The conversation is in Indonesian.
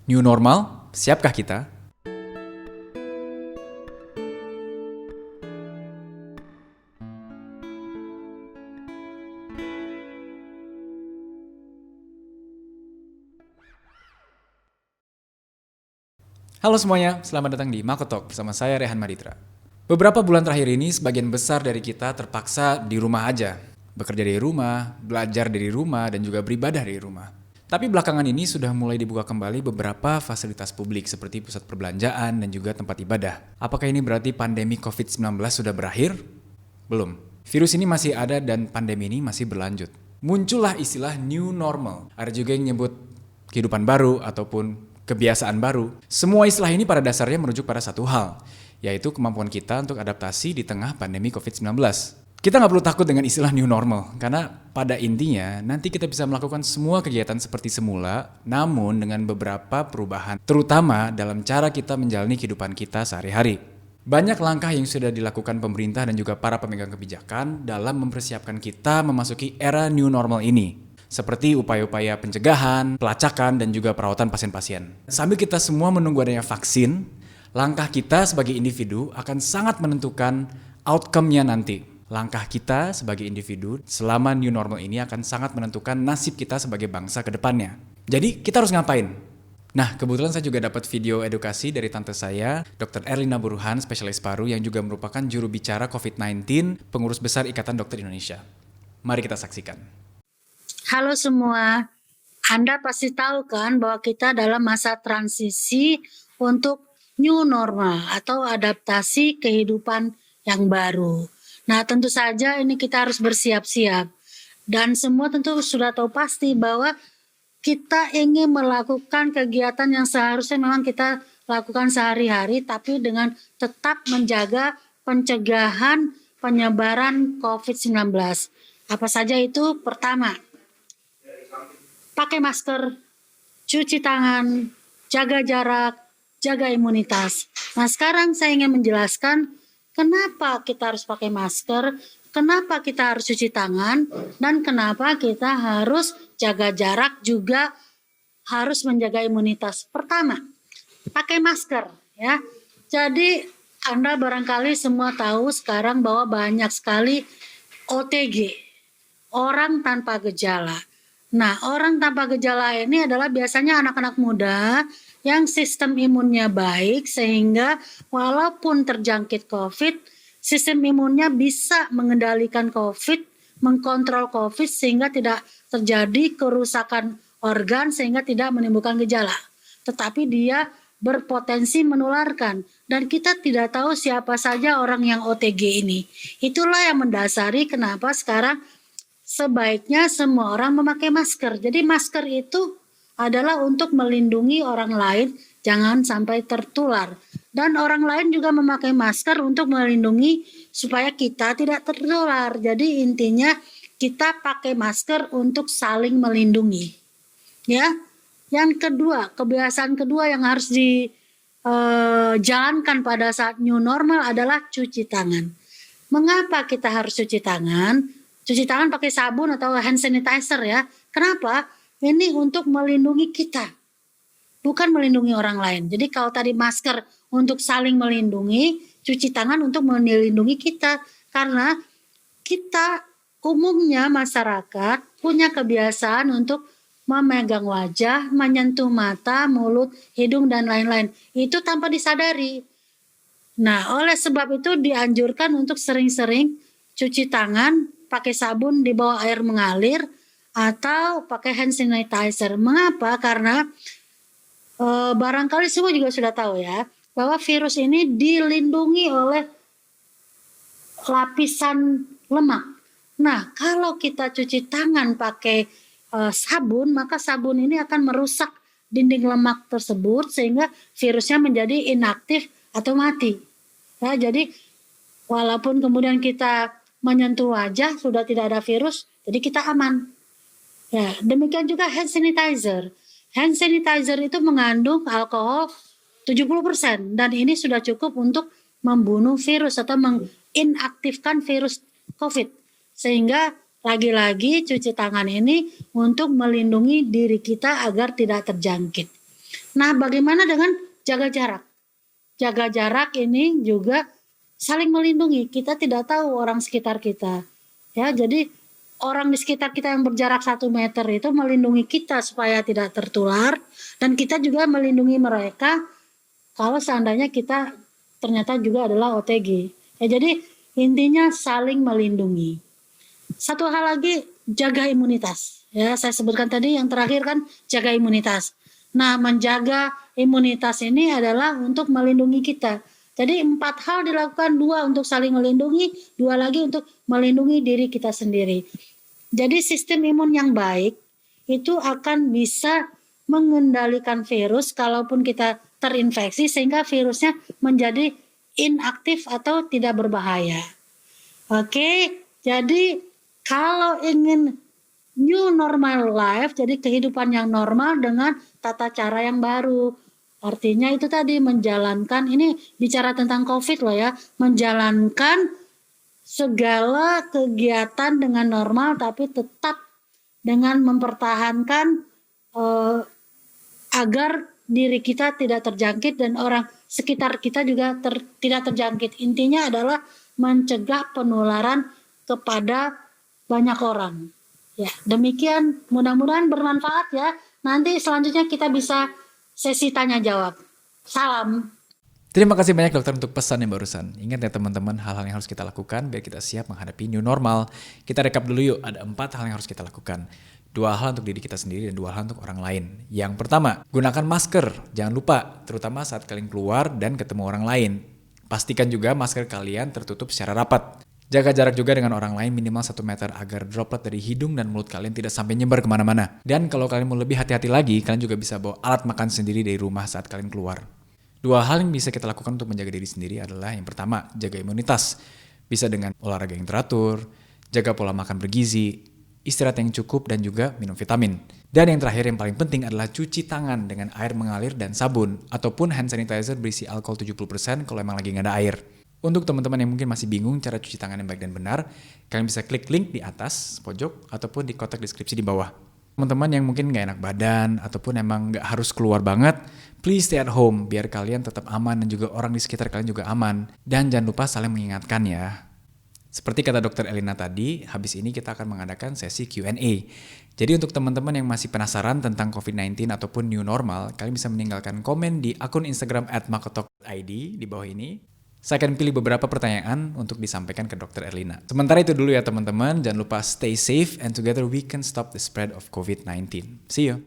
New normal, siapkah kita? Halo semuanya, selamat datang di Mako Talk bersama saya Rehan Maditra. Beberapa bulan terakhir ini sebagian besar dari kita terpaksa di rumah aja. Bekerja dari rumah, belajar dari rumah, dan juga beribadah dari rumah. Tapi belakangan ini sudah mulai dibuka kembali beberapa fasilitas publik seperti pusat perbelanjaan dan juga tempat ibadah. Apakah ini berarti pandemi COVID-19 sudah berakhir? Belum. Virus ini masih ada dan pandemi ini masih berlanjut. Muncullah istilah new normal. Ada juga yang nyebut kehidupan baru ataupun kebiasaan baru. Semua istilah ini pada dasarnya merujuk pada satu hal, yaitu kemampuan kita untuk adaptasi di tengah pandemi COVID-19. Kita nggak perlu takut dengan istilah new normal, karena pada intinya nanti kita bisa melakukan semua kegiatan seperti semula, namun dengan beberapa perubahan, terutama dalam cara kita menjalani kehidupan kita sehari-hari. Banyak langkah yang sudah dilakukan pemerintah dan juga para pemegang kebijakan dalam mempersiapkan kita memasuki era new normal ini. Seperti upaya-upaya pencegahan, pelacakan, dan juga perawatan pasien-pasien. Sambil kita semua menunggu adanya vaksin, langkah kita sebagai individu akan sangat menentukan outcome-nya nanti. Langkah kita sebagai individu selama new normal ini akan sangat menentukan nasib kita sebagai bangsa ke depannya. Jadi kita harus ngapain? Nah, kebetulan saya juga dapat video edukasi dari tante saya, Dr. Erlina Burhan, spesialis paru yang juga merupakan juru bicara COVID-19, pengurus besar Ikatan Dokter Indonesia. Mari kita saksikan. Halo semua, Anda pasti tahu kan bahwa kita dalam masa transisi untuk new normal atau adaptasi kehidupan yang baru. Nah, tentu saja ini kita harus bersiap-siap. Dan semua tentu sudah tahu pasti bahwa kita ingin melakukan kegiatan yang seharusnya memang kita lakukan sehari-hari, tapi dengan tetap menjaga pencegahan penyebaran COVID-19. Apa saja itu? Pertama, pakai masker, cuci tangan, jaga jarak, jaga imunitas. Nah, sekarang saya ingin menjelaskan kenapa kita harus pakai masker, kenapa kita harus cuci tangan, dan kenapa kita harus jaga jarak juga harus menjaga imunitas. Pertama, pakai masker ya. Jadi Anda barangkali semua tahu sekarang bahwa banyak sekali OTG, orang tanpa gejala. Nah, orang tanpa gejala ini adalah biasanya anak-anak muda yang sistem imunnya baik sehingga walaupun terjangkit COVID, sistem imunnya bisa mengendalikan COVID, mengkontrol COVID sehingga tidak terjadi kerusakan organ sehingga tidak menimbulkan gejala. Tetapi dia berpotensi menularkan dan kita tidak tahu siapa saja orang yang OTG ini. Itulah yang mendasari kenapa sekarang sebaiknya semua orang memakai masker. Jadi masker itu adalah untuk melindungi orang lain jangan sampai tertular. Dan orang lain juga memakai masker untuk melindungi supaya kita tidak tertular. Jadi intinya kita pakai masker untuk saling melindungi. Ya. Yang kedua, kebiasaan kedua yang harus dijalankan pada saat new normal adalah cuci tangan. Mengapa kita harus cuci tangan? Cuci tangan pakai sabun atau hand sanitizer ya. Kenapa? Ini untuk melindungi kita, bukan melindungi orang lain. Jadi kalau tadi masker untuk saling melindungi, cuci tangan untuk melindungi kita. Karena kita umumnya masyarakat punya kebiasaan untuk memegang wajah, menyentuh mata, mulut, hidung, dan lain-lain. Itu tanpa disadari. Nah, oleh sebab itu dianjurkan untuk sering-sering cuci tangan, pakai sabun di bawah air mengalir, atau pakai hand sanitizer. Mengapa? Karena barangkali semua juga sudah tahu ya, bahwa virus ini dilindungi oleh lapisan lemak. Nah, kalau kita cuci tangan pakai sabun, maka sabun ini akan merusak dinding lemak tersebut sehingga virusnya menjadi inaktif atau mati. Ya, jadi walaupun kemudian kita menyentuh wajah sudah tidak ada virus, jadi kita aman. Ya, demikian juga hand sanitizer. Hand sanitizer itu mengandung alkohol 70% dan ini sudah cukup untuk membunuh virus atau menginaktifkan virus COVID. Sehingga lagi-lagi cuci tangan ini untuk melindungi diri kita agar tidak terjangkit. Nah, bagaimana dengan jaga jarak? Jaga jarak ini juga saling melindungi. Kita tidak tahu orang sekitar kita. Ya, jadi orang di sekitar kita yang berjarak 1 meter itu melindungi kita supaya tidak tertular, dan kita juga melindungi mereka kalau seandainya kita ternyata juga adalah OTG. Ya, jadi intinya saling melindungi. Satu hal lagi, jaga imunitas. Ya, saya sebutkan tadi yang terakhir kan jaga imunitas. Nah, menjaga imunitas ini adalah untuk melindungi kita. Jadi 4 hal dilakukan, 2 untuk saling melindungi, 2 lagi untuk melindungi diri kita sendiri. Jadi sistem imun yang baik itu akan bisa mengendalikan virus kalaupun kita terinfeksi, sehingga virusnya menjadi inaktif atau tidak berbahaya. Oke, jadi kalau ingin new normal life, jadi kehidupan yang normal dengan tata cara yang baru. Artinya itu tadi menjalankan, ini bicara tentang COVID loh ya, menjalankan segala kegiatan dengan normal tapi tetap dengan mempertahankan agar diri kita tidak terjangkit dan orang sekitar kita juga tidak terjangkit. Intinya adalah mencegah penularan kepada banyak orang. Ya, demikian, mudah-mudahan bermanfaat ya. Nanti selanjutnya kita bisa sesi tanya jawab. Salam. Terima kasih banyak dokter untuk pesan yang barusan. Ingat ya teman-teman, hal-hal yang harus kita lakukan biar kita siap menghadapi new normal. Kita rekap dulu yuk, ada 4 hal yang harus kita lakukan. 2 hal untuk diri kita sendiri dan 2 hal untuk orang lain. Yang pertama, gunakan masker. Jangan lupa, terutama saat kalian keluar dan ketemu orang lain. Pastikan juga masker kalian tertutup secara rapat. Jaga jarak juga dengan orang lain minimal 1 meter agar droplet dari hidung dan mulut kalian tidak sampai nyebar kemana-mana. Dan kalau kalian mau lebih hati-hati lagi, kalian juga bisa bawa alat makan sendiri dari rumah saat kalian keluar. 2 hal yang bisa kita lakukan untuk menjaga diri sendiri adalah yang pertama, jaga imunitas. Bisa dengan olahraga yang teratur, jaga pola makan bergizi, istirahat yang cukup, dan juga minum vitamin. Dan yang terakhir yang paling penting adalah cuci tangan dengan air mengalir dan sabun, ataupun hand sanitizer berisi alkohol 70% kalau emang lagi nggak ada air. Untuk teman-teman yang mungkin masih bingung cara cuci tangan yang baik dan benar, kalian bisa klik link di atas pojok ataupun di kotak deskripsi di bawah. Teman-teman yang mungkin nggak enak badan ataupun emang nggak harus keluar banget, please stay at home biar kalian tetap aman dan juga orang di sekitar kalian juga aman. Dan jangan lupa saling mengingatkan ya. Seperti kata Dr. Elina tadi, habis ini kita akan mengadakan sesi Q&A. Jadi untuk teman-teman yang masih penasaran tentang COVID-19 ataupun new normal, kalian bisa meninggalkan komen di akun Instagram @makotok.id di bawah ini. Saya akan pilih beberapa pertanyaan untuk disampaikan ke Dr. Erlina. Sementara itu dulu ya teman-teman, jangan lupa stay safe and together we can stop the spread of COVID-19. See you!